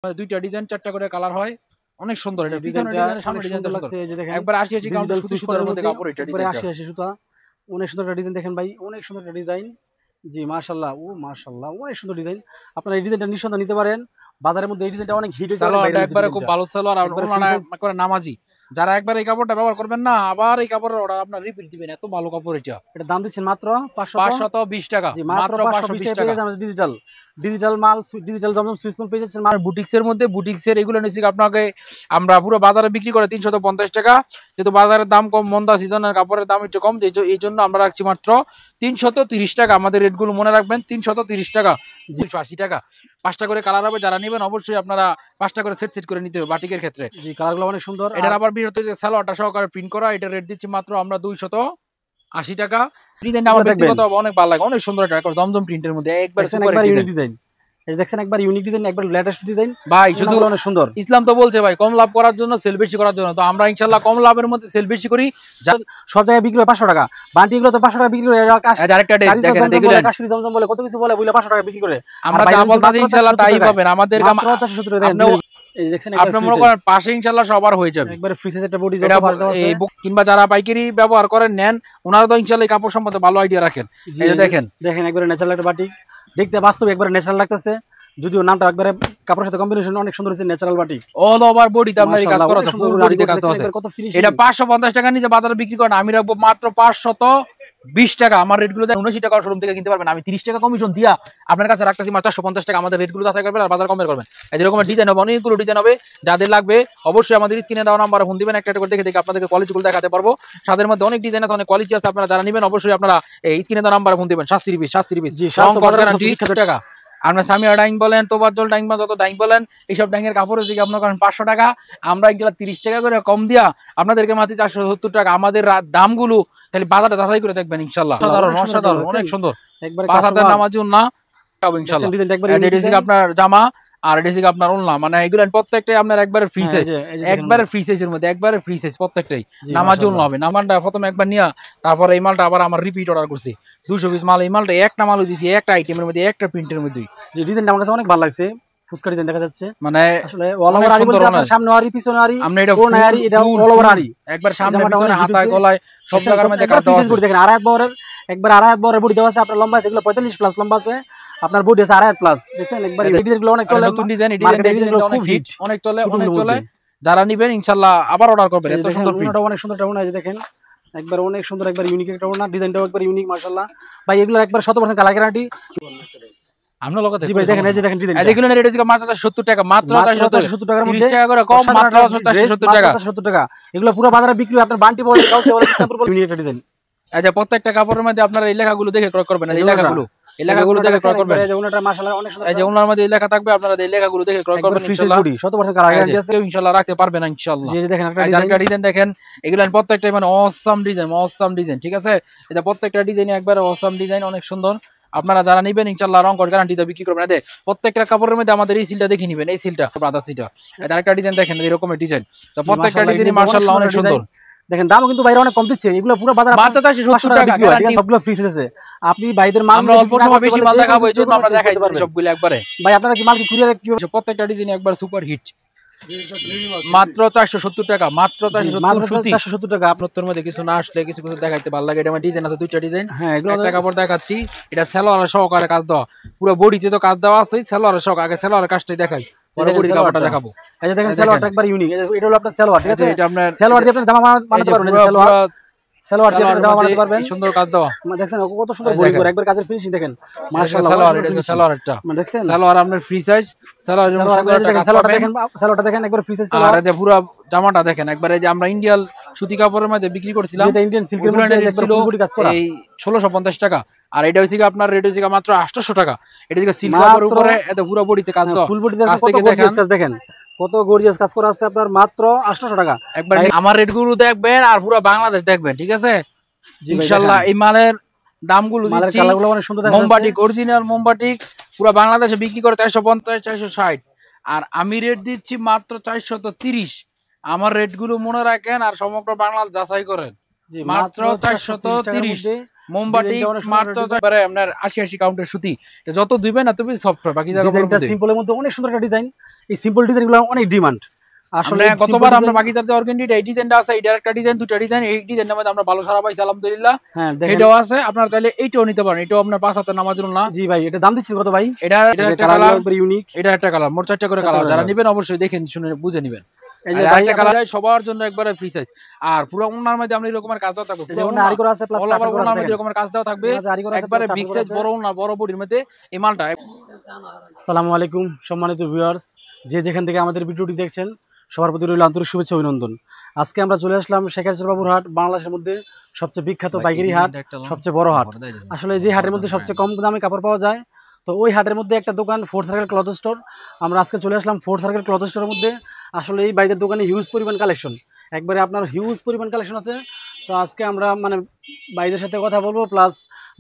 দুইটা ডিজাইন, চারটা করে কালার হয়, অনেক সুন্দর। এটা পিছনের ডিজাইনের সামনের ডিজাইনটা লাগছে, এই যে দেখেন একবার 80 কাউন্টার সুতির মধ্যে কাপড়। এটা ডিজাইনটা 80 সুতা, অনেক সুন্দর একটা ডিজাইন দেখেন ভাই, অনেক সুন্দর একটা ডিজাইন। জি মাশাআল্লাহ, ও মাশাআল্লাহ, অনেক সুন্দর ডিজাইন। আপনারা এই ডিজাইনটা নিঃসন্দেহে নিতে পারেন, বাজারের মধ্যে এই ডিজাইনটা অনেক হিট হয়েছে। সালোয়ারটা একবারে খুব ভালো সালোয়ার, আর ওনারা করে নামাজি। যারা একবার এই কাপড়টা ব্যবহার করবেন না, আবার এই কাপড়ের অর্ডার আপনার রিপিট দিবেন, এত ভালো কাপড়। এটা দাম দিচ্ছেন মাত্র 520 টাকা। জি মাত্র 520 টাকা পেয়ে যাবেন। ডিজিটাল মাল, ডিজিটাল জমজম সুইচ লোন পেয়ে যাচ্ছেন। বুটিক্সের মধ্যে, বুটিক্সের এগুলো নিচ্ছি আপনাকে আমরা পুরো বাজারে বিক্রি করে 350 টাকা, যেহেতু বাজারের দাম কম, মন্দা সিজনের কাপড়ের দাম একটু কম, এই জন্য আমরা রাখছি মাত্র 330 টাকা। আমাদের রেটগুলো মনে রাখবেন, 330 টাকা, 280 টাকা। 5টা করে কালার হবে, যারা নেবেন অবশ্যই আপনারা 5টা করে সেট করে নিতে হবে বাটিকের ক্ষেত্রে। জি কালারগুলো অনেক সুন্দর। এটার আবার বিরত যে সালোয়ারটা সহকারে প্রিন্ট করা, এটা রেট দিচ্ছি মাত্র আমরা 280 টাকা। ডিজাইনটা আমার ব্যক্তিগত অনেক ভালো লাগে, অনেক সুন্দর একটা জমজম প্রিন্টের মধ্যে একবার সুপার ডিজাইন। এই দেখছেন একবার ইউনিক ডিজাইন, একবার লেটেস্ট ডিজাইন ভাই। শুধু অনেক সুন্দর। ইসলাম তো বলছে ভাই কম লাভ করার জন্য, সেল বেশি করার জন্য, তো আমরা ইনশাআল্লাহ কম লাভের মধ্যে সেল বেশি করি। সব জায়গায় বিক্রি হয় 500 টাকা, বান্টি এগুলো তো 500 টাকা বিক্রি করে। আরেকটা দেখেন, দেখলেন কাশ্মীরি জমজম বলে কত কিছু বলে, 500 টাকা বিক্রি করে। আমরা যা বলতাম ইনশাআল্লাহ তাই পাবেন আমাদের। মাত্র 470 টাকা। এই দেখছেন আপনি মনে করেন পাশে ইনশাআল্লাহ সবার হয়ে যাবে। একবারে ফ্রি সাইজ একটা বডি যত পাশ দাও আছে। কিংবা যারা পাইকারি ব্যবহার করেন নেন, ওনারা তো ইনশাআল্লাহ এই কাপড় সম্বন্ধে ভালো আইডিয়া রাখেন। এই যে দেখেন একবারে ন্যাচারাল একটা বাটিক, দেখতে বাস্তবে একবারে ন্যাচারাল লাগতেছে, যদিও নামটা একবারে কাপড়ের সাথে কম্বিনেশন অনেক সুন্দর হয়েছে। ন্যাচারাল বাটিক, অল ওভার বডিতে আপনার এই কাজ করা আছে, পুরো বডিতে কাজ আছে। এটা 550 টাকা নিচে বাজারে বিক্রি করেন, আমি রাখবো মাত্র 520 টাকা। আমার রেটগুলো 79 টাকা শোরুম থেকে কিনতে পারবেন, আমি 30 টাকা কমিশন দিয়া আপনার কাছে রাখতেছি মাত্র 450 টাকা। আমাদের রেটগুলো যাচাই করবেন আর বাজার কমের করবেন। এরকম ডিজাইন হবে, অনেকগুলো ডিজাইন হবে, যাদের লাগবে অবশ্যই আমাদের স্ক্রিনে দেওয়া নাম্বারে ফোন দিবেন, একটা করে দেখে আপনাদেরকে কোয়ালিটিগুলো দেখাতে পারবো। তাদের মধ্যে অনেক ডিজাইন আছে, অনেক কোয়ালিটি আছে, আপনারা যারা নেবেন অবশ্যই আপনারা এই স্ক্রিনে দেওয়া নাম্বারে ফোন দিবেন। 70 পিস টাকা। আপনার সামিয়া ডাইং বলেন, তোবাজ্জল ডাইং বা যত ডাইং বলেন, এইসব ডাইংয়ের কাপড়ের দিকে আপনার করেন 500 টাকা, আমরা এগুলো 30 টাকা করে কম দিয়া আপনাদেরকে মাত্র 470 টাকা। আমাদের দামগুলো খালি বাজারে যাচাই করে দেখবেন ইনশাআল্লাহ। অসাধারণ, অনেক সুন্দর। 5000 নামাজুন না ইনশাআল্লাহ। আপনার জামা আর এডিসি আপনার ওন্না, মানে এগুলো প্রত্যেকটাই আপনার একবারে ফ্রি সাইজ, একবারে ফ্রি সাইজের মধ্যে, একবারে ফ্রি সাইজ প্রত্যেকটাই। নামাজ ওন্না হবে। নামাজটা প্রথমে একবার নিয়া তারপরে এই মালটা আবার আমার রিপিট অর্ডার করছি 200 পিস মাল। এই মালটা একটা মালও দিছি, একটা আইটেমের মধ্যে, একটা প্রিন্টের মধ্যে। যে ডিজাইনটা আমার কাছে অনেক ভালো লাগছে, ফুসকা ডিজাইন দেখা যাচ্ছে, মানে আসলে অল ওভার আরি বলতে আপনার সামনে আরি পিছনে আরি, আমরা এটা কোন আরি, এটা অল ওভার আরি, একবার সামনে পিছনে হাতায় গলায় সব জায়গার মধ্যে কাজ দেওয়া আছে। দেখেন আড়াই বরের, একবার আড়াই বরের বডি দেওয়া আছে। আপনার লম্বা আছে এগুলো 45 প্লাস লম্বা আছে, আপনার বডি আছে আড়াই প্লাস। দেখেন একবার এই ডিজাইনগুলো অনেক চলে, নতুন ডিজাইন, ডিজাইনগুলো অনেক হিট, অনেক চলে, অনেক চলে। যারা নেবেন ইনশাআল্লাহ আবার অর্ডার করবেন। এত সুন্দর প্রিন্ট, অনেক সুন্দর একটা ওনা, এই যে দেখেন একবার অনেক সুন্দর, একবার ইউনিক একটা ওনা, ডিজাইনটাও একবার ইউনিক মাশাআল্লাহ ভাই। এগুলো একবার 100% কালার গ্যারান্টি। আমরা লগতে জি ভাই দেখেন, এই যে দেখেন ডিজাইন, এগুলো রেট আছে মাত্র 70 টাকা, মাত্র 470 টাকার মধ্যে, 30 টাকা করে কম, মাত্র 470 টাকা। 470 টাকা এগুলো পুরো বাজারে বিক্রি হয়। আপনার বান্টি বলে কাউকে বলে ইসলামপুর বলে ইউনিক একটা ডিজাইন। এই যে প্রত্যেকটা কাপড়ের মধ্যে আপনারা এই লেখাগুলো দেখে ক্রয় করবেন, এই লেখাগুলো দেখে ক্রয় করবেন। এই যে ওনাটা মাশাআল্লাহ অনেক সুন্দর, এই যে ওনার মধ্যে এই লেখা থাকবে, আপনারা এই লেখাগুলো দেখে ক্রয় করবেন ইনশাআল্লাহ। 100% কালার গ্যারান্টি আছে, ইনশাআল্লাহ রাখতে পারবেন ইনশাআল্লাহ। এই যে দেখেন একটা ডিজাইন দেখেন, এগুলো প্রত্যেকটাই মানে অসাম ডিজাইন, ঠিক আছে? এটা প্রত্যেকটা ডিজাইনই একবারে অসাম ডিজাইন, অনেক সুন্দর। আপনারা যারা নেবেন ইনশাআল্লাহ রং কোড গ্যারান্টিতে বিক্রি করবেন। এতে প্রত্যেকটা কাপড়ের মধ্যে আমাদের এই সিলটা দেখে নেবেন, এই সিলটা ব্রাদার সিলটা। এটা আরেকটা ডিজাইন দেখেন, এরকমের ডিজাইন। তো প্রত্যেকটা ডিজাইনই মাশাআল্লাহ অনেক সুন্দর। দেখেন দামও কিন্তু বাইরে অনেক কম দিচ্ছে, এগুলো পুরো বাজারে মাত্র 470 টাকা গ্যারান্টি, সবগুলো ফ্রি আছে। আপনি ভাইদের মাল, আমরা অল্প সময় বেশি মাল দেখাবো, এইজন্য আমরা দেখাই দিচ্ছি সবগুলো একবারে। ভাই আপনারা কি মাল কি কুরিয়ারে কি প্রত্যেকটা ডিজাইন একবার সুপার হিট, মাত্র 470 টাকা, মাত্র 470 টাকা। আপনার মধ্যে কিছু না আসলে কিছু দেখাইতে ভালো লাগে। এটা আমার ডিজাইন আছে, দুইটা ডিজাইন, একটা কাপড় দেখাচ্ছি। এটা সালোয়ার সহকারে কাজ দেওয়া, পুরো বডিতে তো কাজ দেওয়া আছে। সালোয়ার সহকারে, আগে সালোয়ারের কাজটাই দেখাই, পরে বডি কাপড়টা দেখাবো। এই যে দেখেন সালোয়ারটা একবার ইউনিক, এটা হলো আপনার সালোয়ার, ঠিক আছে? এটা আপনার সালোয়ার দিয়ে আপনি জামা বানাতে পারবেন। সালোয়ার দিয়ে আপনি জামা বানাতে পারবেন, সুন্দর কাজ দেওয়া। দেখছেন কত সুন্দর বডি করে, একবার কাজের ফিনিশিং দেখেন মাশাআল্লাহ। সালোয়ার, এটা সালোয়ারটা দেখছেন, সালোয়ার আপনার ফ্রি সাইজ, সালোয়ারটা দেখেন একবার ফ্রি সাইজ সালোয়ার। আর এই যে পুরো জামাটা দেখেন একবারে, যে আমরা ইন্ডিয়ান সুতি কাপড়ের মধ্যে বিক্রি করছিলাম, যেটা ইন্ডিয়ান সিল্কের মধ্যে একবার ফুল বডি কাজ করা, এই 1650 টাকা। আর এটা হইছে আপনার রেট হইছে মাত্র 800 টাকা। এটা হইছে সিল্ক কাপড়ের উপরে এত পুরো বডিতে কাজ দাও, ফুল বডিতে কত গর্জিয়াস কাজ দেখেন, কত গর্জিয়াস কাজ করা আছে আপনার মাত্র 800 টাকা। একবার আমার রেটগুলো দেখবেন আর পুরো বাংলাদেশ দেখবেন, ঠিক আছে? ইনশাআল্লাহ এই মালের দামগুলো দিচ্ছি, কালারগুলো অনেক সুন্দর দেখা যাচ্ছে। মোমবাটিক, অরিজিনাল মোমবাটিক পুরো বাংলাদেশে বিক্রি করে 450 460, আর আমি রেট দিচ্ছি মাত্র 430। আমার রেটগুলো মনে রাখেন আর সমগ্র বাংলাদেশ যাচাই করেন, মাত্র 430, মোমবাতি মাত্র এবারে আপনার 80 কাউন্টের সুতি, যত দিবেন এত বেশি সফট হয়। বাকি ডিজাইনটা সিম্পলের মধ্যে অনেক সুন্দর একটা ডিজাইন। এই সিম্পল ডিজাইনগুলো অনেক ডিমান্ড। আসলে গতবার আমরা বাকিজাতে অর্গানডিটা এই ডিজাইনটা আছে, এইটার একটা ডিজাইন, দুটো ডিজাইন, এই ডিজাইনের মধ্যে আমরা ভালো সারা পাইছি আলহামদুলিল্লাহ। হ্যাঁ এটাও আছে, আপনারা তাহলে এইটাও নিতে পারেন। এটাও আপনার 5 হাতের নামাজুল না। জি ভাই, এটা দাম দিচ্ছেন কত ভাই? এটা একটা কালার ইউনিক, এটা একটা কালার, মোট 4টা করে কালার। যারা নেবেন অবশ্যই দেখেন শুনে বুঝে নেবেন। এই যে ভাই কালার সবার জন্য একবারে ফ্রি সাইজ। আর পুরো ওন্নার মধ্যে আমরা এরকমের কাজ দাও থাকবে, পুরো ওন্না আরি করা আছে প্লাস কাজ করা আছে, এরকমের কাজ দাও থাকবে একবারে বিগ সাইজ বড় ওন্না বড় বডির মধ্যে এই মালটা। আসসালামু আলাইকুম সম্মানিত ভিউয়ার্স, যে যেখান থেকে আমাদের ভিডিওটি দেখছেন সবার প্রতি রইল আন্তরিক শুভেচ্ছা অভিনন্দন। আজকে আমরা চলে আসলাম শেখারচর বাবুর হাট, বাংলাদেশের মধ্যে সবচেয়ে বিখ্যাত পাইকারি হাট, সবচেয়ে বড় হাট। আসলে যে হাটের মধ্যে সবচেয়ে কম দামে কাপড় পাওয়া যায়, তো ওই হাটের মধ্যে একটা দোকান ফোর্থ সার্কেল ক্লথ স্টোর। আমরা আজকে চলে আসলাম ফোর্থ সার্কেল ক্লথ স্টোরের মধ্যে। আসলে এই বাইরের দোকানে হিউজ পরিমাণ কালেকশন, একবারে আপনার হিউজ পরিমাণ কালেকশন আছে। তো আজকে আমরা মানে বাইরের সাথে কথা বলবো, প্লাস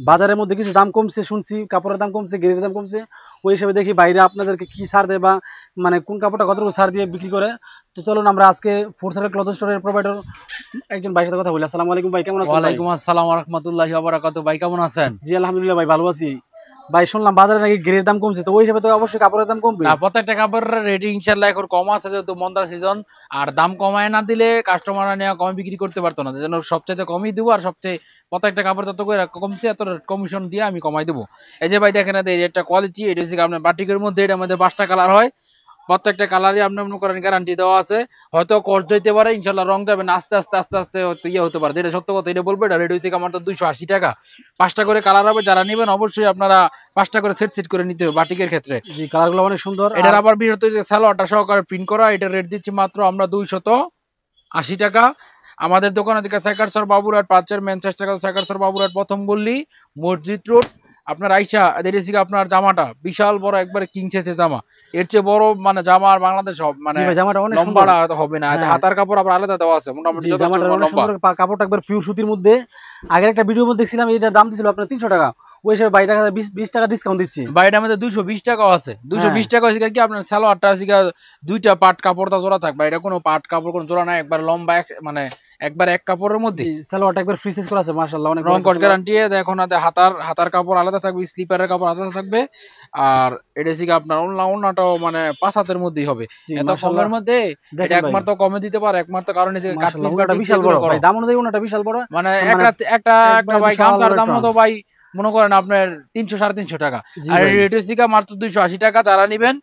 বাজারের মধ্যে কিছু দাম কমছে শুনছি, কাপড়ের দাম কমছে, গেরের দাম কমছে, ওই হিসেবে দেখি বাইরে আপনাদেরকে কি ছাড় দেয় বা মানে কোন কাপড়টা কতটুকু ছাড় দিয়ে বিক্রি করে। তো চলুন আমরা আজকে ফোর্থ সার্কেল ক্লথ স্টোরের প্রোভাইডার একজন ভাইয়ের সাথে কথা বলি। আসসালামু আলাইকুম ভাই, কেমন আছেন? ওয়ালাইকুম আসসালাম ওয়া রাহমাতুল্লাহি ওয়া বারাকাতুহু। ভাই কেমন আছেন? জি আলহামদুলিল্লাহ ভাই, ভালো আছি। ভাই শুনলাম বাজারে নাকি গ্রের দাম কমছে, তো ওই হিসেবে তো অবশ্যই কাপড়ের দাম কমবে। না, প্রত্যেকটা কাপড়ের রেট ইনশাআল্লাহ এখন কম আছে, যেহেতু মন্দা সিজন। আর দাম কমায় না দিলে কাস্টমাররা নিয়ে কমে বিক্রি করতে পারতো না, যেন সবচেয়ে কমই দেবো। আর সবচেয়ে প্রত্যেকটা কাপড় যত করে কমছে এত কমিশন দিয়ে আমি কমাই দেবো। এই যে ভাই দেখেন, এই একটা কোয়ালিটি, এটা হচ্ছে আপনার বাটিকের মধ্যে, এটার মধ্যে 5টা কালার হয়, প্রত্যেকটা কালারই আপনি মনে করেন গ্যারান্টি দেওয়া আছে। হয়তো কষ্ট হইতে পারে, ইনশাল্লাহ রং যাবে না, আস্তে আস্তে আস্তে আস্তে ইয়ে হতে পারে। এটা সত্য কথা, এটা বলবো। এটা রেট হয়েছে আমার তো 280 টাকা। 5টা করে কালার হবে, যারা নেবেন অবশ্যই আপনারা 5টা করে সেট করে নিতে হবে বাটিকের ক্ষেত্রে। জি কালারগুলো অনেক সুন্দর। এটার আবার বিশেষত যে সালোয়ারটা সহকারে প্রিন্ট করা, এটা রেট দিচ্ছি মাত্র আমরা 280 টাকা। আমাদের দোকানে থেকে শেখারচর বাবুরহাট, পাঁচের ম্যানচেস্টার শেখারচর বাবুরহাট প্রথম গল্লি, মসজিদ রোড। আপনার আইসা দেখেছি আপনার জামাটা বিশাল বড়, একবারে কিং সাইজের জামা। এর চেয়ে বড় মানে জামা আর বাংলাদেশ মানে লম্বা হবে না। হাতার কাপড় আবার আলাদা দেওয়া আছে, মোটামুটি কাপড়টা একবার পিওর সুতির মধ্যে। আগের একটা ভিডিওর মধ্যে দেখছিলাম এটার দাম ছিল আপনার 300 টাকা, ওই হিসেবে 20 টাকা ডিসকাউন্ট দিচ্ছি। বাইরের আমাদের 220 টাকাও আছে। 220 টাকা হচ্ছে কি আপনার সালোয়ারটা আছে দুইটা পাট কাপড়টা জোড়া থাকবে, এটা কোনো পাট কাপড় কোনো জোড়া নাই, একবার লম্বা মানে একবার এক কাপড়ের মধ্যে। সালোয়ারটা একবার ফ্রি সাইজ করা আছে মাশাআল্লাহ, অনেক রং কস গ্যারান্টি। দেখুন হাতার কাপড় আলাদা থাকবে, স্লিপারের কাপড় আলাদা থাকবে। আর এটা হচ্ছে আপনার ওন্নাটাও মানে 5 হাতের মধ্যেই হবে, এত কমের মধ্যে। এটা একমাত্র কমে দিতে পারে, একমাত্র কারণে যে কাটপিসটা বিশাল বড় ভাই, দাম অনুযায়ী ওন্নাটা বিশাল বড়। মানে একটা ভাই গামছার দাম মতো ভাই মনে করেন আপনার 300 350 টাকা। আর রেট হচ্ছে মাত্র 280 টাকা। যারা নিবেন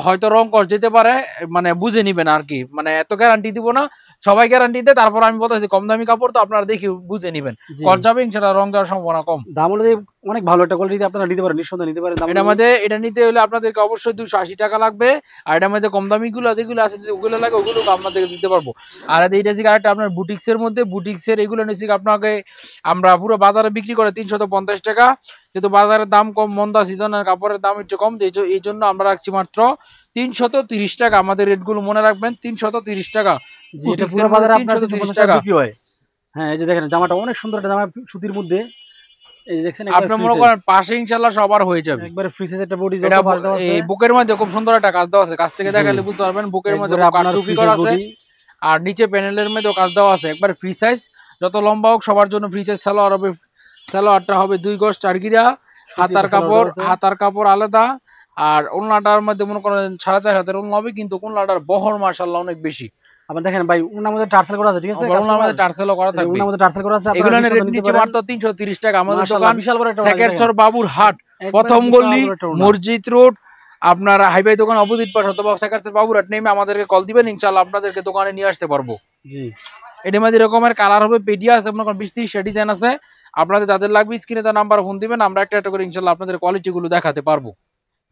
হয়তো রং কস যেতে পারে, মানে বুঝে নিবেন আর কি, মানে এত গ্যারান্টি দিব না, সবাই গ্যারান্টি দেয়। তারপর আমি বলতেছি কম দামি কাপড় তো আপনারা দেখি বুঝে নিবেন, কস যাবে ইনশাআল্লাহ, রং যাওয়ার সম্ভাবনা কম। দাম অনুযায়ী অনেক ভালো একটা কোয়ালিটি আপনারা নিতে পারেন, নিঃসন্দেহে নিতে পারেন। এটার মধ্যে এটা নিতে হলে আপনাদেরকে অবশ্যই 280 টাকা লাগবে। আর এটার মধ্যে কম দামি গুলো যেগুলো আছে, ওগুলো লাগে ওগুলো আপনাদেরকে দিতে পারবো। আর এইটা হচ্ছে আরেকটা আপনার বুটিক্সের মধ্যে, বুটিক্সের এগুলো নিচ্ছি আপনাকে আমরা পুরো বাজারে বিক্রি করে 350 টাকা। যেহেতু বাজারের দাম কম, মন্দা সিজনের কাপড়ের দাম একটু কম, এই জন্য আমরা রাখছি মাত্র 330 টাকা। আমাদের রেটগুলো মনে রাখবেন, 330 টাকা। হ্যাঁ এই যে দেখেন জামাটা অনেক সুন্দর একটা জামা সুতির মধ্যে, এই যে দেখছেন আপনি মনে করেন পাশে ইনশাআল্লাহ সবার হয়ে যাবে। একবারে ফ্রি সাইজ একটা বডি, এই বুকের মধ্যে খুব সুন্দর একটা কাজ দেওয়া আছে, কাছ থেকে দেখালে বুঝতে পারবেন। বুকের মধ্যে কাটচুপি করা আছে, আর নিচে প্যানেলের মধ্যেও কাজ দেওয়া আছে, একবার ফ্রি সাইজ। যত লম্বা হোক সবার জন্য ফ্রি সাইজ। সালোয়ার হবে, সালোয়ারটা হবে 2 গজ 4 গিরা। হাতার কাপড় আলাদা। আর ওন্নাটার মধ্যে মনে করেন 4.5 হাতের ওন্না হবে, কিন্তু ওন্নাটার বহর মাশাআল্লাহ অনেক বেশি। আবার দেখেন ভাই ওন্নার মধ্যে টার্সেল করা আছে, ঠিক আছে, ওন্নার মধ্যে টার্সেলও করা থাকবে, ওন্নার মধ্যে টার্সেল করা আছে। এগুলোর রেট নিচে মাত্র 330 টাকা। আমাদের দোকান শেখারচর বাবুর হাট, প্রথম গলি, মসজিদ রোড। আপনারা হাইওয়ে দোকান অপোজিট পাশ অথবা শেখারচর বাবুর হাট নেমে আমাদেরকে কল দিবেন, ইনশাআল্লাহ আপনাদেরকে দোকানে নিয়ে আসতে পারবো। জি এটার মধ্যে এরকমের কালার হবে, পেডিয়া আছে, আপনার 20-30টা ডিজাইন আছে। আপনাদের যাদের লাগবে স্ক্রিনে তার নাম্বার ফোন দিবেন, আমরা একটা করে ইনশাআল্লাহ আপনাদের কোয়ালিটি গুলো দেখাতে পারবো।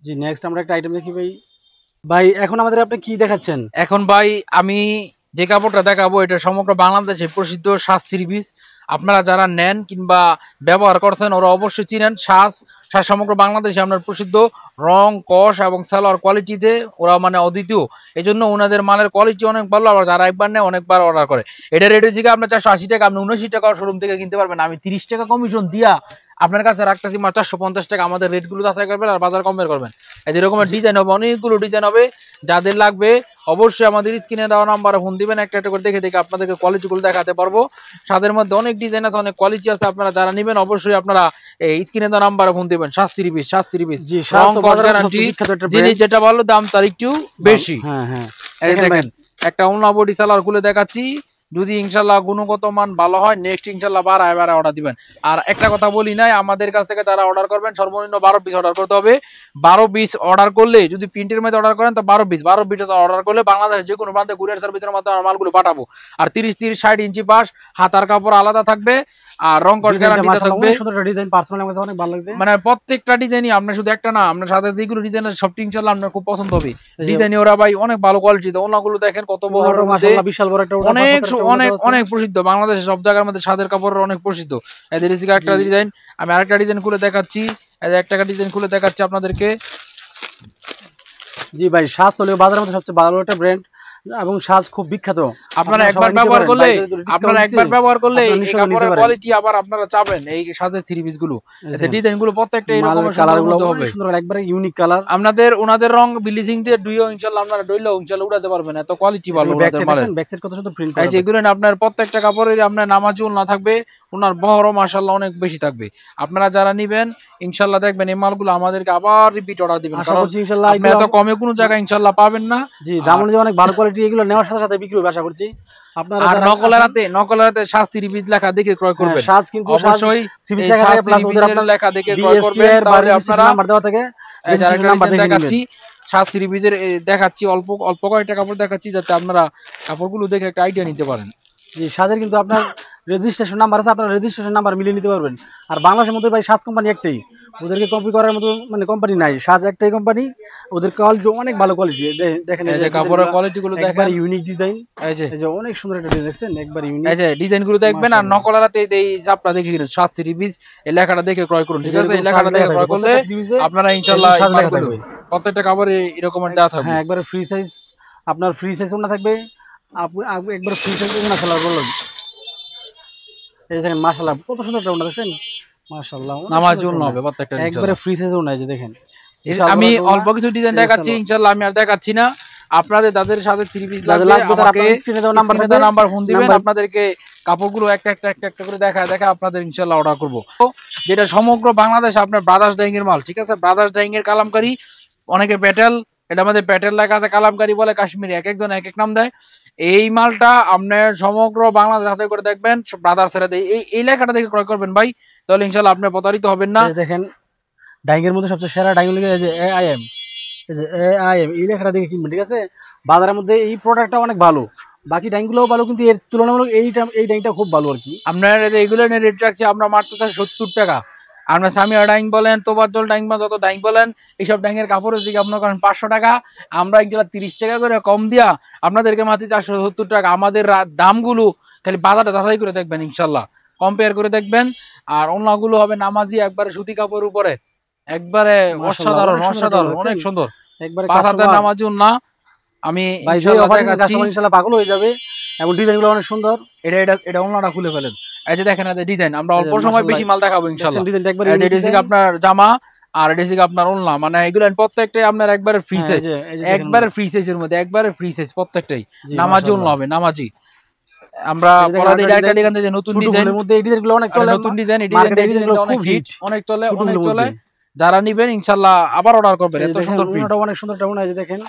জি নেক্সট আমরা একটা আইটেম দেখি ভাই। ভাই এখন আমাদের আপনি কি দেখাচ্ছেন? এখন ভাই আমি যে কাপড়টা দেখাবো এটা সমগ্র বাংলাদেশে প্রসিদ্ধ সাজ সিরিজ। আপনারা যারা নেন কিংবা ব্যবহার করছেন ওরা অবশ্যই চিনেন। সাজ সমগ্র বাংলাদেশে আপনার প্রসিদ্ধ, রং কস এবং সালোয়ার কোয়ালিটিতে ওরা মানে অদ্বিতীয়। এই জন্য ওনাদের মালের কোয়ালিটি অনেক ভালো। আবার যারা একবার নেয় অনেকবার অর্ডার করে। এটা রেট হচ্ছে আপনার 480 টাকা, আপনি 79 টাকা শোরুম থেকে কিনতে পারবেন। আমি 30 টাকা কমিশন দিয়া আপনার কাছে রাখতেছি 450 টাকা। আমাদের রেটগুলো যাচাই করবেন আর বাজার কমের করবেন। এই যেরকমের ডিজাইন হবে, অনেকগুলো ডিজাইন হবে, যাদের লাগবে অবশ্যই আমাদের স্ক্রিনে দেওয়া নাম্বারে ফোন দিবেন, একটা একটা করে দেখে দেখে আপনাদেরকে কোয়ালিটিগুলো দেখাতে পারবো। ছাদের মধ্যে অনেক ডিজাইন আছে, অনেক কোয়ালিটি আছে, আপনারা যারা নেবেন অবশ্যই আপনারা এই স্ক্রিনে দেওয়া নাম্বারে ফোন দিবেন। 730 পিস 730 পিস রং কস গ্যারান্টি, জিনিস যেটা বললো দাম তার একটু বেশি। এই দেখেন একটা ওন্না বডি সালোয়ার খুলে দেখাচ্ছি, যদি ইনশাল্লাহ গুণগত মান ভালো হয় নেক্সট ইনশাল্লাহ বাড়ায় অর্ডার দিবেন। আর একটা কথা বলি নাই, আমাদের কাছ থেকে যারা অর্ডার করবেন সর্বনিম্ন 12 পিস অর্ডার করতে হবে। 12 পিস অর্ডার করলে, যদি প্রিন্টের মধ্যে অর্ডার করেন তো 12 পিস অর্ডার করলে বাংলাদেশ যে কোনো প্রান্তে কুরিয়ার সার্ভিসের মাধ্যমে আমরা মালগুলো পাঠাবো। আর 30-60 ইঞ্চি পাশ, হাতার কাপড় আলাদা থাকবে, আর রং কস গ্যারান্টি থাকবে। মানে প্রত্যেকটা ডিজাইনই আপনার শুধু একটা না, আপনার সাথে যেগুলো ডিজাইন আছে সবটি ইনশাআল্লাহ আপনার খুব পছন্দ হবে। ডিজাইন ওরা ভাই অনেক ভালো কোয়ালিটি, ওনাগুলো দেখেন কত বড়, মাশাআল্লাহ বিশাল বড় একটা, অনেক অনেক অনেক প্রসিদ্ধ বাংলাদেশের সব জায়গার মধ্যে সাদের কাপড়ের অনেক প্রসিদ্ধ। এদের একটা ডিজাইন, আমি আরেকটা ডিজাইন খুলে দেখাচ্ছি, এদের একটা ডিজাইন খুলে দেখাচ্ছি আপনাদেরকে। জি ভাই, সাজ হলো বাজারের মধ্যে সবচেয়ে ভালো একটা ব্র্যান্ড এবং সাজ খুব বিখ্যাত। আপনারা একবার ব্যবহার করলে এই কাপড়ের কোয়ালিটি আবার আপনারা চাবেন এই সাজের থ্রি পিস গুলো, এই ডিজাইন গুলো প্রত্যেকটা এরকম কালারগুলো হবে সুন্দর, একবারে ইউনিক কালার। ওনাদের রং ব্লিচিং দিয়ে দুইও ইনশাআল্লাহ আপনারা ডইলেও ইনশাআল্লাহ উড়াতে পারবেন, এত কোয়ালিটি ভালো ওনাদের মালের। ব্যাক সাইড কত সুন্দর প্রিন্ট করা, এই যে এগুলো আপনার প্রত্যেকটা কাপড়ের আপনার নামাজুল না থাকবে, ওনার বহরও মাশাআল্লাহ অনেক বেশি থাকবে। আপনারা যারা নেবেন ইনশাআল্লাহ দেখবেন এই মালগুলো আমাদেরকে আবার রিপিট অর্ডার দিবেন, কারণ আপনি এত কমে কোনো জায়গায় ইনশাআল্লাহ পাবেন না। জি, দাম অনুযায়ী অনেক ভালো কোয়ালিটি, এগুলো নেওয়ার সাথে সাথে বিক্রি হবে আশা করছি। আপনারা আর নকলারাতে 730 পিস লেখা দেখে ক্রয় করবেন, সাজ কিন্তু অবশ্যই 30 লেখা থাকে প্লাস ওদের আপনারা লেখা দেখে ক্রয় করবেন, তাহলে আপনারা নাম্বার দেওয়া থাকে রেজিস্ট্রেশন নাম্বার দেখে দেখাচ্ছি। 730 পিসের দেখাচ্ছি, অল্প কয়েকটা কাপড় দেখাচ্ছি যাতে আপনারা কাপড়গুলো দেখে একটা আইডিয়া নিতে পারেন। জি, সাজের কিন্তু আপনার রেজিস্ট্রেশন নাম্বার আছে, আপনারা রেজিস্ট্রেশন নাম্বার মিলিয়ে নিতে পারবেন। আর বাংলাদেশের মধ্যে ভাই সাজ কোম্পানি একটাই, ওদেরকে কপি করার মতো মানে কোম্পানি নাই, সাজ একটাই কোম্পানি, ওদের কোয়ালিটি অনেক ভালো কোয়ালিটি। দেখেন এই যে কাপড়ের কোয়ালিটিগুলো দেখেন, একবার ইউনিক ডিজাইন, এই যে অনেক সুন্দর একটা ডিজাইন দেখছেন, একবার ইউনিক। এই যে ডিজাইনগুলো দেখবেন, আর নকলারাতে এই চাপটা দেখে কিনুন 730 পিস, এই লেখাটা দেখে ক্রয় করুন, ঠিক আছে? এই লেখাটা দেখে ক্রয় করলে আপনারা ইনশাআল্লাহ প্রত্যেকটা কাপড়ে এরকম দেওয়া থাকবে। হ্যাঁ, একবারে ফ্রি সাইজ, আপনার ফ্রি সাইজ ওনা থাকবে, একবার ফ্রি সাইজ ওনা খেলা বলুন। এই দেখেন মাশাআল্লাহ কত সুন্দর একটা ওনা দেখছেন, মাশাআল্লাহ নামাজ জন্য হবে প্রত্যেকটা, একবারে ফ্রি সাইজ ওনা। এই যে দেখেন, আমি অল্প কিছু ডিজাইন দেখাচ্ছি, ইনশাআল্লাহ আমি আর দেখাচ্ছি না। আপনাদের যাদের সাথে 3 পিস লাগবে আমাকে স্ক্রিনে দেওয়া নাম্বার ফোন দিবেন, আপনাদেরকে কাপড়গুলো একটা করে দেখা আপনাদের ইনশাআল্লাহ অর্ডার করব। যেটা সমগ্র বাংলাদেশ আপনার ব্রাদার্স ডাইং এর মাল, ঠিক আছে? ব্রাদার্স ডাইং এর কালামকারী, অনেকে প্যাটেল, এটা আমাদের প্যাটেল লেখা আছে, কালামকারী বলে, কাশ্মীরি, এক একজন এক এক নাম দেয়। এই মালটা আপনার সমগ্র বাংলাদেশ হাতে করে দেখবেন ব্রাদার্স এর, এই লেখাটা দেখে ক্রয় করবেন ভাই, তাহলে ইনশাআল্লাহ আপনি প্রতারিত হবেন না। দেখেন ডাইং এর মধ্যে সবচেয়ে সেরা ডাইং লিখে এই যে AIM, এই যে AIM এই লেখাটা দেখে কিনবেন, ঠিক আছে? বাজারের মধ্যে এই প্রোডাক্টটা অনেক ভালো, বাকি ডাইংগুলোও ভালো, কিন্তু এর তুলনামূলক এই ডাইংটা খুব ভালো আর কি। আপনার এইগুলো রেট রাখছি আমরা মাত্র 70 টাকা। আমরা সামিয়া ডাইং বলেন, তোবাজ্জল ডাইং বা যত ডাইং বলেন, এইসব ডাইংয়ের কাপড়ের দিকে আপনার করেন 500 টাকা, আমরা এগুলো 30 টাকা করে কম দিয়া আপনাদেরকে মাত্র 470 টাকা। আমাদের দামগুলো খালি বাজারটা যাচাই করে দেখবেন, ইনশাল্লাহ কম্পেয়ার করে দেখবেন। আর অন্যগুলো হবে নামাজি, একবারে সুতি কাপড়ের উপরে, একবারে অসাধারণ অনেক সুন্দর, 5000 নামাজি না। আমি ইনশাআল্লাহ পাগল হয়ে যাবে, এবং ডিজাইনগুলো অনেক সুন্দর। এটা অন্যটা খুলে ফেলেন, এই যে দেখেন ডিজাইন, আমরা অল্প সময় বেশি মাল দেখাবো ইনশাআল্লাহ। এটা আপনার জামা, আর এটা আপনার ওড়না, মানে এগুলো প্রত্যেকটাই আপনার একবারে ফ্রি সাইজ, একবারে ফ্রি সাইজের মধ্যে, একবারে ফ্রি সাইজ প্রত্যেকটাই। নামাজি ওড়না হবে, নামাজি। আমরা পরাদের একটা ডিজাইন যে নতুন ডিজাইনের মধ্যে এই ডিজাইনগুলো অনেক চলে, নতুন ডিজাইন, এই ডিজাইনটা অনেক হিট, অনেক চলে, অনেক চলে। যারা নেবেন ইনশাআল্লাহ আবার অর্ডার করবেন, এত সুন্দর প্রিন্ট, অনেক সুন্দর একটা ওড়না, এই যে দেখেন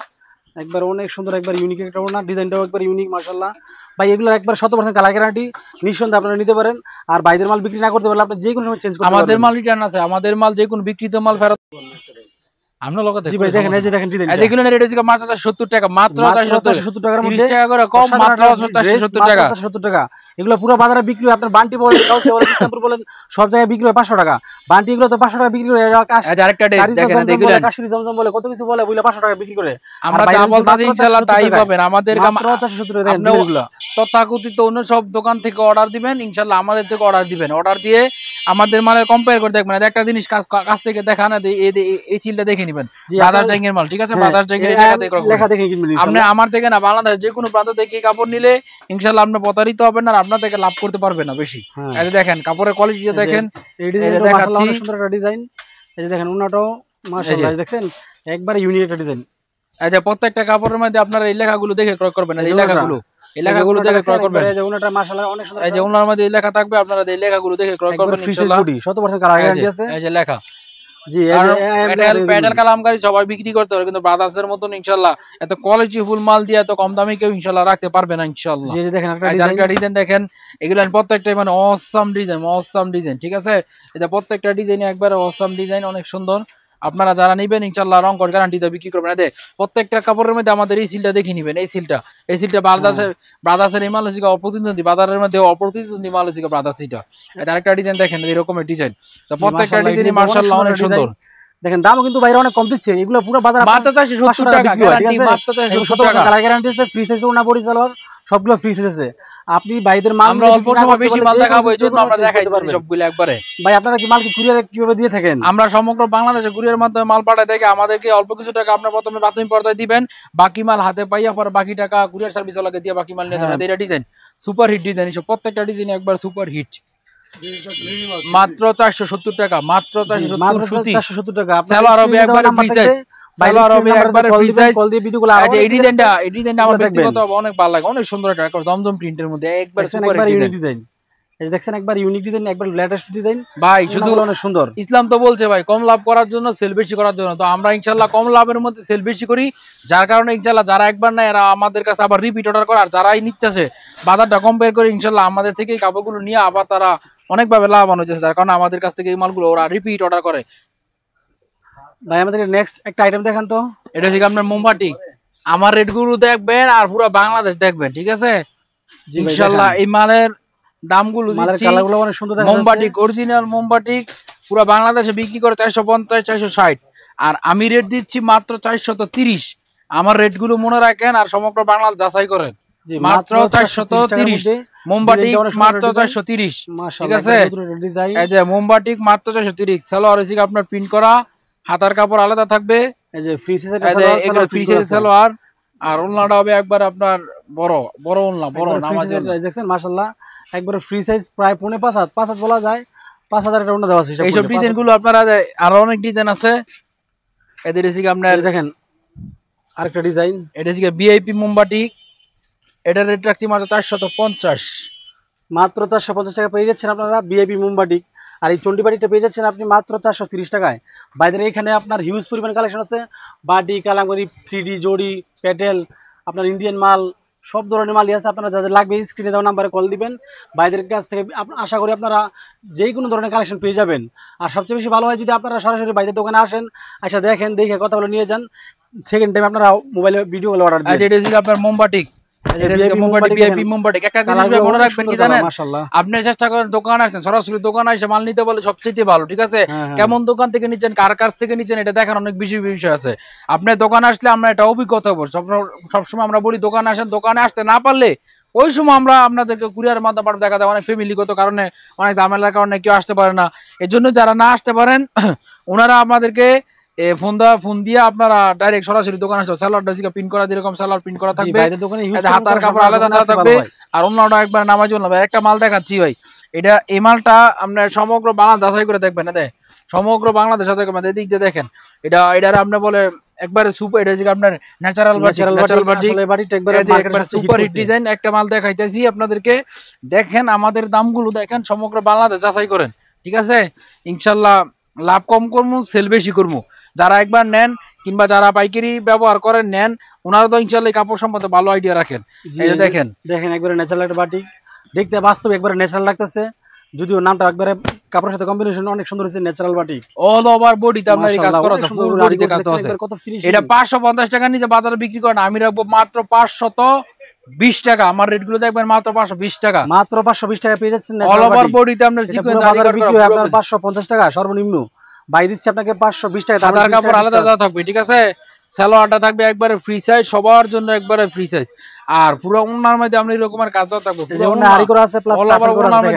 একবার অনেক সুন্দর, একবার ইউনিক একটা ওড়না, ডিজাইনটাও একবার ইউনিক মাশাআল্লাহ। ভাই এগুলো একবার 100% কালার গ্যারান্টি, নিঃসন্দেহে আপনারা নিতে পারেন। আর বাইরের মাল বিক্রি না করতে পারলে আপনি যে কোনো সময় চেঞ্জ করতে পারবেন। আমাদের মাল রিটার্ন আছে, আমাদের মাল যে কোনো বিক্রিত মাল ফেরত আমরা লগতে। জি ভাই দেখেন, এই যে দেখেন ডিজাইন, এগুলো রেট হচ্ছে মাত্র 70 টাকা, মাত্র 470 টাকার মধ্যে, 30 টাকা করে কম, মাত্র 470 টাকা, 470 টাকা। এগুলো পুরো বাজারে বিক্রি হয়, আপনার বান্টি বলেন, কাউকে বলেন, ইসলামপুর বলেন, সব জায়গায় বিক্রি হয় 500 টাকা। বান্টি এগুলো তো 500 টাকা বিক্রি করে, আরেকটা দেখেন এগুলো কাশ্মীরি জমজম বলে, কত কিছু বলে, বুঝলে 500 টাকা বিক্রি করে। আমরা যা বলতাছি ইনশাআল্লাহ তাই পাবেন। আমাদের মাত্র 470 টাকা দেন এগুলো। তথাকথিত অন্য সব দোকান থেকে অর্ডার দিবেন, ইনশাআল্লাহ আমাদের থেকে অর্ডার দিবেন, অর্ডার দিয়ে আমাদের মালে কম্পেয়ার করে দেখবেন। একটা জিনিস কাছ থেকে দেখা না, এই চিলটা দেখে নেবেন, ব্রাদার্স ডাইং এর মাল, ঠিক আছে? ব্রাদার্স ডাইং এর লেখা দেখে কিনবেন। আপনি আমার থেকে না, বাংলাদেশ যে কোনো প্রান্ত থেকে কাপড় নিলে ইনশাআল্লাহ আপনি প্রতারিত হবেন না, আপনার থেকে লাভ করতে পারবেন না বেশি। এই যে দেখেন কাপড়ের কোয়ালিটিটা দেখেন, এই ডিজাইনটা মাশাআল্লাহ সুন্দর একটা ডিজাইন। এই যে দেখেন ওনাটাও মাশাআল্লাহ, দেখছেন একবারে ইউনিক একটা ডিজাইন, এই যে প্রত্যেকটা কাপড়ের মধ্যে আপনারা এই লেখাগুলো দেখে ক্রয় করবেন, এই লেখাগুলো দেখে ক্রয় করবেন। এই যে ওনাটা মাশাআল্লাহ অনেক সুন্দর, এই যে ওনার মধ্যে এই লেখা থাকবে, আপনারা এই লেখাগুলো দেখে ক্রয় করবেন ইনশাআল্লাহ। 100% কালার গ্যারান্টি আছে। এই যে লেখা, জি এই যে প্যাডেল কালামকারী সবাই বিক্রি করতে পারে, কিন্তু ব্রাদার্সের মতন ইনশাআল্লাহ এত কোয়ালিটি ফুল মাল দিয়ে এত কম দামে কেউ ইনশাআল্লাহ রাখতে পারবে না ইনশাআল্লাহ। জি এই যে দেখেন একটা ডিজাইন দেখেন, এগুলো প্রত্যেকটাই মানে অসাম ডিজাইন, ঠিক আছে? এটা প্রত্যেকটা ডিজাইন একবারে অসাম ডিজাইন, অনেক সুন্দর। আপনারা যারা নিবেন ইনশাআল্লাহ রং কোড গ্যারান্টিতে বিক্রি করবেন। এতে প্রত্যেকটা কাপড়ের মধ্যে আমাদের এই সিলটা দেখে নিবেন, এই সিলটা ব্রাদার্সের এই মালয়েশিয়া অপ্রতিদ্বন্দ্বী, বাজারের মধ্যে অপ্রতিদ্বন্দ্বী মালয়েশিয়া ব্রাদার্স। এটা আরেকটা ডিজাইন দেখেন, এরকমের ডিজাইন। তো প্রত্যেকটা ডিজাইন মাশাআল্লাহ অনেক সুন্দর। দেখেন দামও কিন্তু বাইরে অনেক কম দিচ্ছে, এগুলো পুরো বাজার মাত্র 470 টাকা গ্যারান্টি, মাত্র 470 টাকা কালার গ্যারান্টি আছে, ফ্রি সাইজ ওনা বডি সালোয়ার সবগুলো ফ্রি সাইজ আছে। আপনি বাইদের মাল, আমরা অল্প সময় বেশি মাল দেখাবো, এইজন্য আমরা দেখাই দিচ্ছি সবগুলো একবারে। ভাই আপনারা কি মাল কি কুরিয়ারে কিভাবে দিয়ে থাকেন? আমরা সমগ্র বাংলাদেশে কুরিয়ার মাধ্যমে মাল পাঠাই থাকি। আমাদেরকে অল্প কিছু টাকা আপনারা প্রথমে প্রাথমিক পর্যায়ে দিবেন, বাকি মাল হাতে পাইয়া পরে বাকি টাকা কুরিয়ার সার্ভিস ওয়ালাকে দিয়ে বাকি মাল নিয়ে যাবেন। এটা ডিজাইন সুপার হিট ডিজাইন, এসব প্রত্যেকটা ডিজাইন একবার সুপার হিট। মাত্র 470 টাকা, মাত্র 470 টাকা। সালোয়ার হবে একবারে ফ্রি সাইজ, সালোয়ার হবে একবারে ফ্রি সাইজ। আচ্ছা এই ডিজাইনটা আমার ব্যক্তিগতভাবে অনেক ভালো লাগে, অনেক সুন্দর একটা জমজম প্রিন্টের মধ্যে একবার সুপার ডিজাইন। এই দেখছেন একবার ইউনিক ডিজাইন, একবার লেটেস্ট ডিজাইন ভাই, শুধু অনেক সুন্দর। ইসলাম তো বলছে ভাই কম লাভ করার জন্য সেল বেশি করার জন্য, তো আমরা ইনশাআল্লাহ কম লাভের মধ্যে সেল বেশি করি, যার কারণে ইনশাআল্লাহ যারা একবার না এরা আমাদের কাছে আবার রিপিট অর্ডার করে, আর যারাই নিচ্ছে বাজারটা কম্পেয়ার করে ইনশাআল্লাহ আমাদের থেকে এই কাপড়গুলো নিয়ে আবার তারা অনেকভাবে লাভবান হচ্ছে, যার কারণে আমাদের কাছ থেকে এই মালগুলো ওরা রিপিট অর্ডার করে। ভাই আমাদের নেক্সট একটা আইটেম দেখান তো। এটা হচ্ছে আপনার মোমবাতি। আমার রেটগুলো দেখবেন আর পুরো বাংলাদেশ দেখবেন, ঠিক আছে? ইনশাআল্লাহ এই মালের দামগুলো দিচ্ছি, মোমবাতি অরিজিনাল মোমবাতি পুরো বাংলাদেশে বিক্রি করে 450 460, আর আমি রেট দিচ্ছি মাত্র 430। আমার রেটগুলো মনে রাখেন আর সমগ্র বাংলাদেশ যাচাই করেন। মাত্র 430 মোমবাতি, মাত্র 430, ঠিক আছে? এই যে মোমবাতি মাত্র 430। সালোয়ার হচ্ছে আপনার প্রিন্ট করা, হাতার কাপড় আলাদা থাকবে, এই যে free size free size salwar, আর ওড়নাটা হবে একবার আপনার বড় ওড়না, বড় নামাজে দেখছেন মাশাআল্লাহ একবারে ফ্রি সাইজ, প্রায় 5.5 হাত বলা যায়, 5000 এর ওড়না দেওয়া আছে। এইসব ডিজাইনগুলো আপনারা আরো অনেক ডিজাইন আছে। এদের হচ্ছে আপনার দেখেন আরেকটা ডিজাইন, এটা হচ্ছে ভিআইপি মোমবাতি। এটার রেট রাখছি মাত্র 450, মাত্র 450 টাকা পেয়ে যাচ্ছেন আপনারা ভিআইপি মোমবাতি। আর এই চন্ডিবাটিটা পেয়ে যাচ্ছেন আপনি মাত্র 430 টাকায়। বাইরের এখানে আপনার হিউজ পরিমাণ কালেকশন আছে, বাটি, কালামকারী, 3D জড়ি, প্যাটেল, আপনার ইন্ডিয়ান মাল, সব ধরনের মালই আছে। আপনারা যাদের লাগবে স্ক্রিনে দেওয়া নাম্বারে কল দিবেন, বাইরের কাছ থেকে আশা করি আপনারা যেই কোনো ধরনের কালেকশন পেয়ে যাবেন। আর সবচেয়ে বেশি ভালো হয় যদি আপনারা সরাসরি বাইরের দোকানে আসেন, আচ্ছা দেখেন, দেখে কথা বলে নিয়ে যান, সেকেন্ড টাইম আপনারা মোবাইলে ভিডিও কল অর্ডার দিন। এটা হচ্ছে আপনার মোমবাতি, আপনি চেষ্টা করেন দোকান আসছেন, সরাসরি দোকান এসে মাল নিতে বলে সবচেয়ে ভালো, ঠিক আছে? কেমন দোকান থেকে নিচ্ছেন, কার কাছ থেকে নিচ্ছেন, এটা দেখার অনেক বেশি বিষয় আছে। আপনার দোকান আসলে আমরা একটা অভিজ্ঞতা হবো। সবসময় আমরা বলি দোকানে আসেন, দোকানে আসতে না পারলে ওই সময় আমরা আপনাদেরকে কুরিয়ার মাধ্যমে দেখা যায়, অনেক ফ্যামিলিগত কারণে, অনেক ঝামেলার কারণে কেউ আসতে পারে না। এর জন্য যারা না আসতে পারেন ওনারা আপনাদেরকে ফোন দিয়ে আপনারা ডাইরেক্ট সরাসরি দোকানে আসো। সালোয়ারটা প্রিন্ট করা, যেরকম সালোয়ার প্রিন্ট করা থাকবে, হাতার কাপড় আলাদা থাকবে, আর অন্যটা একবার নামাজ ভাই। একটা মাল দেখাচ্ছি ভাই, এটা এই মালটা আপনার সমগ্র বাংলাদেশ যাচাই করে দেখবেন, সমগ্র বাংলাদেশ যাচাই করবেন। এদিক দিয়ে দেখেন, এটা আপনি বলে একবারে সুপার, এটা হচ্ছে আপনার ন্যাচারাল সুপার হিট ডিজাইন। একটা মাল দেখাইতেছি আপনাদেরকে, দেখেন আমাদের দামগুলো দেখেন, সমগ্র বাংলাদেশ যাচাই করেন, ঠিক আছে? ইনশাল্লাহ লাভ কম করবো, সেল বেশি করবো। যারা একবার নেন কিংবা যারা পাইকারি ব্যবহার করেন নেন, ওনারা তো ইনশাল্লাহ কাপড় সম্বন্ধে ভালো আইডিয়া রাখেন। এই যে দেখেন একবারে ন্যাচারাল একটা বাটি, দেখতে বাস্তবে একবারে ন্যাচারাল লাগতেছে, যদিও নামটা একবারে কাপড়ের সাথে কম্বিনেশন অনেক সুন্দর হয়েছে। ন্যাচারাল বাটি, অল ওভার বডিতে আপনার এই কাজ করা আছে, পুরো বডিতে কাজ আছে। এটা 550 টাকা নিচে বাজারে বিক্রি করেন, আমি রাখবো মাত্র 520 টাকা। আমার রেটগুলো দেখবেন মাত্র 520 টাকা, মাত্র 520 টাকা পেয়ে যাচ্ছেন। অল ওভার বডিতে আপনার সিকোয়েন্স বিক্রি হয় আপনার 550 টাকা সর্বনিম্ন, বাই দিচ্ছে আপনাকে 520 টাকা। হাতার কাপড় আলাদা থাকবে, ঠিক আছে? সালোয়ারটা থাকবে একবারে ফ্রি সাইজ, সবার জন্য একবারে ফ্রি সাইজ। আর পুরো ওন্নার মধ্যে আপনি এরকমের কাজ দেওয়া থাকবে,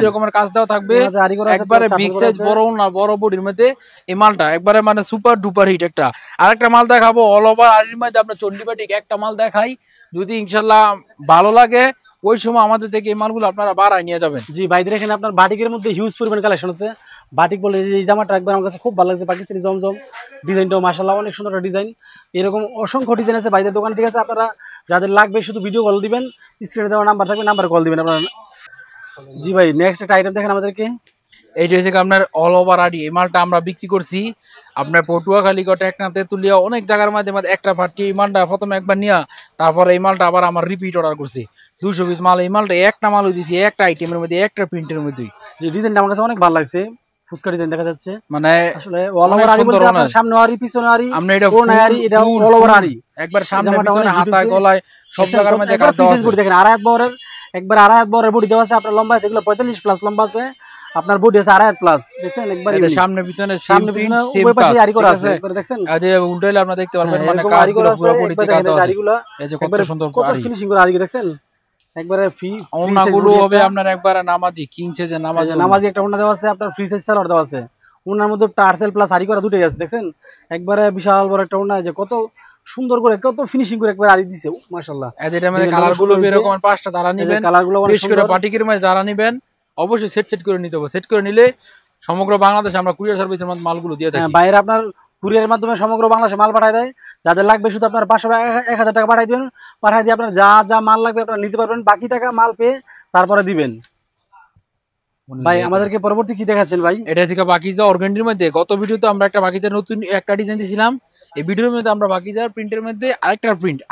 এরকমের কাজ দেওয়া থাকবে, একবারে বিগ সাইজ বড় ওন্না, বড় বডির মধ্যে এই মালটা একবারে মানে সুপার ডুপার হিট। একটা আরেকটা মাল দেখাবো অল ওভার আরির মধ্যে আপনার চন্ডিবাটিক, একটা মাল দেখাই, যদি ইনশাল্লাহ ভালো লাগে ওই সময় আমাদের থেকে এই মালগুলো আপনারা বাড়ায় নিয়ে যাবেন। জি ভাইদের এখানে আপনার বাটিকের মধ্যে হিউজ পরিমাণ কালেকশন আছে। বাটিক বলে এই জামাটা একবার আমার কাছে খুব ভালো লাগছে, পাকিস্তানি জমজম ডিজাইনটাও মাশাআল্লাহ অনেক সুন্দর একটা ডিজাইন। এরকম অসংখ্য ডিজাইন আছে ভাইদের দোকানে, ঠিক আছে? আপনারা যাদের লাগবে শুধু ভিডিও কল দিবেন, স্ক্রিনে দেওয়া নাম্বার থাকবে, নাম্বারে কল দিবেন আপনারা। জি ভাই, নেক্সট একটা আইটেম দেখেন আমাদেরকে। এইটা হচ্ছে আপনার অল ওভার আড়ি। এই মালটা আমরা বিক্রি করছি আপনার পটুয়াখালী, টেকনাফ, তেতুলিয়া অনেক জায়গার মাধ্যমে একটা পার্টি এই মালটা প্রথমে একবার নিয়ে তারপরে এই মালটা আবার আমার রিপিট অর্ডার করছি 200 পিস মাল। এই মালটা একটা মালও দিছি একটা আইটেমের মধ্যে, একটা প্রিন্টের মধ্যে। যে ডিজাইনটা আমার কাছে অনেক ভালো লাগছে, ফুচকা ডিজাইন দেখা যাচ্ছে, মানে আসলে অল ওভার আরি বলতে আপনার সামনে আরি পিছনে আরি, আমরা এটা কোন আরি, এটা অল ওভার আরি, একবার সামনে পিছনে হাতায় গলায় সব জায়গার মধ্যে কাজ দেওয়া আছে। দেখেন আড়াই হাত বহরের, একবার আড়াই হাত বহরের বডি দেওয়া আছে। আপনার লম্বা আছে এগুলো 45 প্লাস লম্বা আছে, আপনার বডি আছে আড়াই হাত প্লাস, দেখছেন একবার সামনে পিছনে সামনে পিছনে উভয় পাশে আরি করা আছে, একবার দেখছেন এই যে উল্টাইলে আপনারা দেখতে পারবেন মানে কাজগুলো পুরো বডিতে কাজ দেওয়া আছে। এই যে কত সুন্দর কত ফিনিশিং করে আরি দেখছেন, একবারে ফ্রি ওনাগুলো হবে আপনার একবারে নামাজি কিংছে, যে নামাজি একটা ওনা দেওয়া আছে, আপনার ফ্রি সাইজ সালোয়ার দেওয়া আছে, ওনার মধ্যে টার্সেল প্লাস আরি করা দুটোই আছে, দেখছেন একবারে বিশাল বড় একটা ওনা, যে কত সুন্দর করে কত ফিনিশিং করে একবার আরি দিছে মাশাআল্লাহ। এদের মধ্যে কালারগুলো এরকম পাঁচটা যারা নেবেন, কালারগুলো অনেক সুন্দর। পার্টিকের মধ্যে যারা নেবেন অবশ্যই সেট করে নিতে হবে। সেট করে নিলে সমগ্র বাংলাদেশে আমরা কুরিয়ার সার্ভিসের মাধ্যমে মালগুলো দিয়ে থাকি। বাইরে আপনার কুরিয়ারের মাধ্যমে সমগ্র বাংলাদেশে মাল পাঠায় দেয়। যাদের লাগবে শুধু আপনার 500-1000 টাকা পাঠাই দিবেন, পাঠাই দিয়ে আপনার যা যা মাল লাগবে আপনারা নিতে পারবেন, বাকি টাকা মাল পেয়ে তারপরে দিবেন। ভাই আমাদেরকে পরবর্তী কি দেখাচ্ছেন ভাই? এটা থেকে বাকিজা অর্গানডির মধ্যে গত ভিডিওতে আমরা একটা বাকিজার নতুন একটা ডিজাইন দিয়েছিলাম। এই ভিডিওর মধ্যে আমরা বাকিজার প্রিন্টের মধ্যে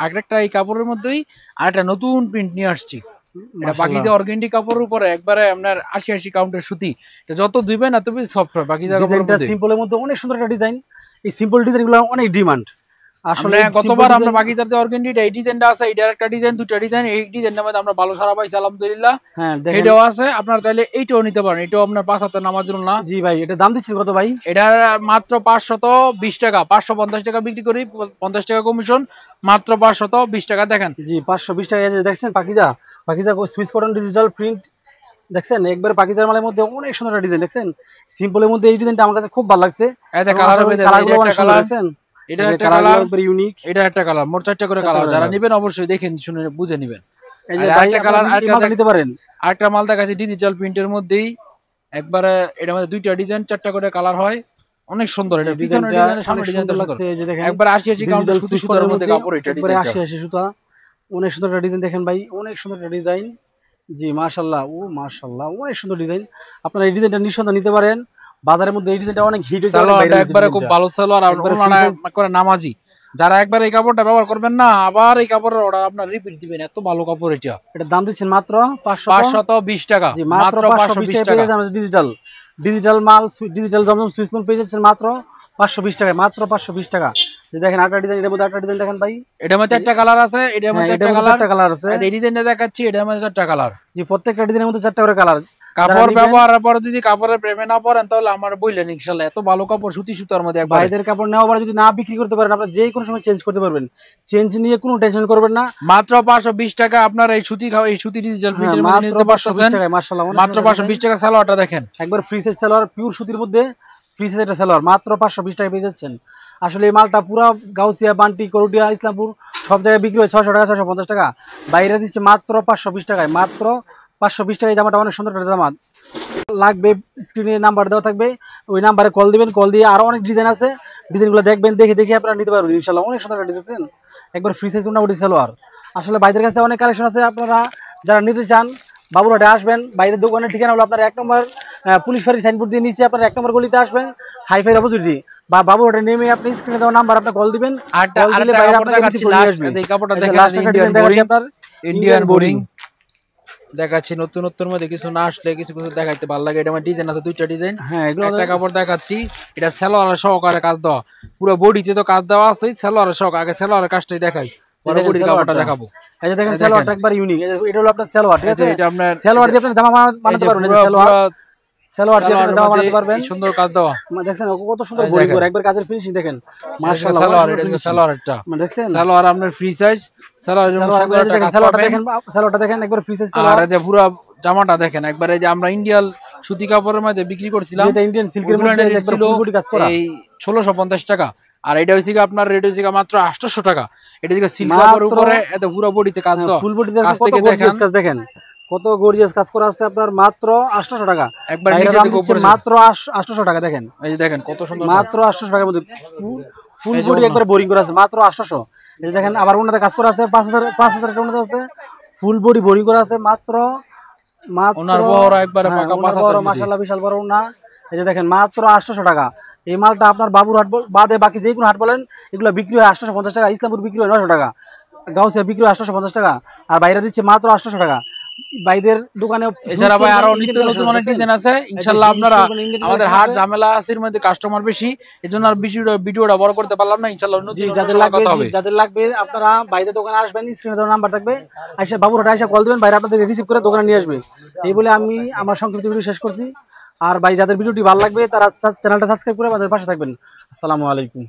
আরেকটা এই কাপড়ের মধ্যেই আরেকটা নতুন প্রিন্ট নিয়ে আসছি। এটা বাকিজা অর্গানডি কাপড়ের উপরে একবারে আপনার 80 কাউন্টের সুতি, এটা যত দিবেন এত বেশি সফট হয়। বাকিজা কাপড়ের মধ্যে সিম্পলের মধ্যে অনেক সুন্দর একটা ডিজাইন। এই সিম্পল ডিজাইনগুলো অনেক ডিমান্ড। আসলে গতবার আমরা বাকিজার যে অর্গানডিটা এই ডিজাইনটা আছে, এটার একটা ডিজাইন, দুটো ডিজাইন, এই ডিজাইনের মধ্যে আমরা ভালো সারা পাইছি আলহামদুলিল্লাহ। হ্যাঁ এটাও আছে, আপনারা তাহলে এইটাও নিতে পারেন। এটাও আপনার 5 হাতে নামার জন্য না। জি ভাই, এটা দাম দিচ্ছেন কত ভাই? এটা মাত্র 520 টাকা, 550 টাকা বিক্রি করি, 50 টাকা কমিশন, মাত্র 520 টাকা। দেখেন জি 520 টাকা দেখছেন। Pakeezah Swiss cotton digital print দেখছেন, একবার পাকিজার মালের মধ্যে অনেক সুন্দর একটা ডিজাইন দেখছেন। সিম্পলের মধ্যে এই ডিজাইনটা আমার কাছে খুব ভালো লাগছে। এই যে কালারগুলো অনেক সুন্দর দেখছেন, এটা একটা কালার, একবার ইউনিক, এটা একটা কালার, মোট 4টা করে কালার। যারা নেবেন অবশ্যই দেখেন শুনে বুঝে নেবেন। এই যে ভাই একটা কালার আরেকটা নিতে পারেন। আরেকটা মাল দেখাচ্ছি ডিজিটাল প্রিন্টের মধ্যেই, একবারে এটার মধ্যে 2টা ডিজাইন, 4টা করে কালার হয়, অনেক সুন্দর। এটা পিছনের ডিজাইনের সামনের ডিজাইনটা লাগছে, এই যে দেখেন একবার 80 কাউন্টের সুতার মধ্যে কাপড়, এটা ডিজাইন 80 সুতা, অনেক সুন্দর একটা ডিজাইন দেখেন ভাই, অনেক সুন্দর একটা ডিজাইন। জি মাশাআল্লাহ, ও মাশাআল্লাহ অনেক সুন্দর ডিজাইন। আপনারা এই ডিজাইনটা নিঃসন্দেহে নিতে পারেন, বাজারের মধ্যে এই ডিজাইনটা অনেক হিট হয়েছে, একবারে খুব ভালো সালোয়ার আর ওনানা করে নামাজি। যারা একবার এই কাপড়টা ব্যবহার করবেন না, আবার এই কাপড়ের অর্ডার আপনার রিপিট দিবেন, এত ভালো কাপড়। এটা দাম দিচ্ছেন মাত্র 520 টাকা, মাত্র 520 টাকা। ডিজিটাল মাল, ডিজিটাল জমজম সুইস লোন পেয়ে যাচ্ছেন মাত্র 520 টাকা, মাত্র 520 টাকা। যে দেখেন আরেকটা ডিজাইন, এর মধ্যে আরেকটা ডিজাইন দেখেন ভাই, এটার মধ্যে একটা কালার আছে, এটার মধ্যে একটা কালার আছে, এই ডিজাইনটা দেখাচ্ছি, এটার মধ্যে 4টা কালার। জি প্রত্যেকটা ডিজাইনের মধ্যে 4টা করে কালার। কাপড় ব্যবহারের পরে যদি কাপড়ের প্রেমে না পড়েন তাহলে আমার বললেন ইনশাআল্লাহ, এত ভালো কাপড় সুতি সুতার মধ্যে। একবার ভাইদের কাপড় নেওয়ার পরে যদি না বিক্রি করতে পারেন, আপনারা যে কোনো সময় চেঞ্জ করতে পারবেন, চেঞ্জ নিয়ে কোনো টেনশন করবেন না। মাত্র 520 টাকা আপনার এই সুতি ডিজিটাল প্রিন্টের মধ্যে নিতে পারতেছেন, মাশাআল্লাহ মাত্র 520 টাকা। সালোয়ারটা দেখেন, একবার ফ্রি সাইজ সালোয়ার, পিওর সুতির মধ্যে ফ্রি সাইজ একটা সালোয়ার, মাত্র 520 টাকা পেয়ে যাচ্ছেন। আসলে এই মালটা পুরো গাউসিয়া, বান্টি, করুটিয়া, ইসলামপুর সব জায়গায় বিক্রি হয় 600 টাকা, 650 টাকা, বাইরে দিচ্ছে মাত্র 520 টাকায়, মাত্র 520 টাকায়। জামাটা অনেক সুন্দর একটা জামা। লাগবে স্ক্রিনে নাম্বার দেওয়া থাকবে, ওই নাম্বারে কল দিবেন, কল দিয়ে আরো অনেক ডিজাইন আছে, ডিজাইনগুলো দেখবেন, দেখে আপনারা নিতে পারবেন ইনশাআল্লাহ। অনেক সুন্দর একটা ডিজাইন, একবার ফ্রি সাইজ মোটামুটি সালোয়ার। আসলে বাইদের কাছে অনেক কালেকশন আছে, আপনারা যারা নিতে চান বাবুরহাটে আসবেন। বাইরের দোকানের ঠিকানা হলো আপনার 1 নম্বর পুলিশ ফাঁড়ি সাইনবোর্ড দিয়ে নিচে আপনার 1 নম্বর গলিতে আসবেন, হাইফাই অপোজিটে, বা বাবুরহাটে নেমে আপনি স্ক্রিনে দেওয়া নাম্বার আপনি কল দিবেন, কল দিলে বাইরে আপনাকে রিসিভ করে আসবে। এই কাপড়টা দেখেন, আপনার ইন্ডিয়ান বোরিং দেখাচ্ছি, নতুনত্বর মধ্যে কিছু না আসলে কিছু দেখাইতে ভালো লাগে। এটা আমার ডিজাইন আছে, 2টা ডিজাইন, একটা কাপড় দেখাচ্ছি। এটা সালোয়ার সহকারে কাজ দেওয়া, পুরো বডিতে তো কাজ দেওয়া আছে, সালোয়ার সহ। আগে সালোয়ারের কাজটাই দেখাই, পরে বডির কাপড়টা দেখাবো। এই যে দেখেন সালোয়ারটা একবার ইউনিক, এটা হলো আপনার সালোয়ার, ঠিক আছে? এটা আপনার সালোয়ার দিয়ে আপনি জামা বানাতে পারবেন, সালোয়ার দিয়ে আপনি জামা বানাতে পারবেন, সুন্দর কাজ দেওয়া। দেখছেন কত সুন্দর বডি করে, একবার কাজের ফিনিশিং দেখেন মাশাআল্লাহ। সালোয়ারটা দেখছেন, সালোয়ার আপনার ফ্রি সাইজ, সালোয়ারটা দেখেন একবার ফ্রি সাইজ সালোয়ার। আর যে পুরো জামাটা দেখেন একবার, এই যে আমরা ইন্ডিয়ান সুতি কাপড়ের মধ্যে বিক্রি করছিলাম, এটা ইন্ডিয়ান সিল্কের মধ্যে একবার ফুল বডি কাজ করা, এই 1650 টাকা। আর এটা হইছে আপনার রেট হইছে মাত্র 800 টাকা। এটা হইছে সিল্ক কাপড়ের উপরে এত পুরো বডিতে কাজ দাও, ফুল বডিতে কাজ, কত গর্জিয়াস কাজ দেখেন, কত গর্জিয়াস কাজ করা আছে আপনার মাত্র 800 টাকা। একবার বাইরে নিচে দাম থেকে দিচ্ছে উপরে মাত্র 800 টাকা। দেখেন এই যে দেখেন কত সুন্দর মাত্র 800 টাকার মধ্যে ফুল এই যে বডি ওড়না। একবার বোরিং করা আছে মাত্র 800। এই যে দেখেন আবার ওনাতে কাজ করা আছে 5000 টাকা ওনাতে আছে, ফুল বডি বোরিং করা আছে মাত্র ওনার বড় একবারে হ্যাঁ, পাকা ওনার পাতা বড় তৈরি। মাশাআল্লাহ বিশাল বড় ওনা। এই যে দেখেন মাত্র 800 টাকা। এই মালটা আপনার বাবুরহাট বাদে বাকি যে কোনো হাট বলেন এগুলো বিক্রি হয় 850 টাকা, ইসলামপুর বিক্রি হয় 900 টাকা, গাউসিয়া বিক্রি হয় 850 টাকা, আর বাইরে দিচ্ছে মাত্র 800 টাকা। বাইদের দোকানে এছাড়া ভাই আরো নিত্য নতুন অনেক ডিজাইন আছে ইনশাআল্লাহ। আপনারা আমাদের হাট ঝামেলা আছে মধ্যে কাস্টমার বেশি, এজন্য আর ভিডিওটা বড় করতে পারলাম না। ইনশাআল্লাহ অন্য দিন যাদের লাগবে আপনারা বাইদের দোকানে আসবেন, স্ক্রিনে দেওয়া নাম্বার থাকবে, আইসা বাবুরহাট আইসা কল দিবেন, বাইরে আপনাদের রিসিভ করে দোকানে নিয়ে আসবে। এই বলে আমি আমার সংক্ষিপ্ত ভিডিও শেষ করছি। আর ভাই যাদের ভিডিওটি ভালো লাগবে তারা চ্যানেলটা সাবস্ক্রাইব করে আমাদের পাশে থাকবেন। আসসালামু আলাইকুম।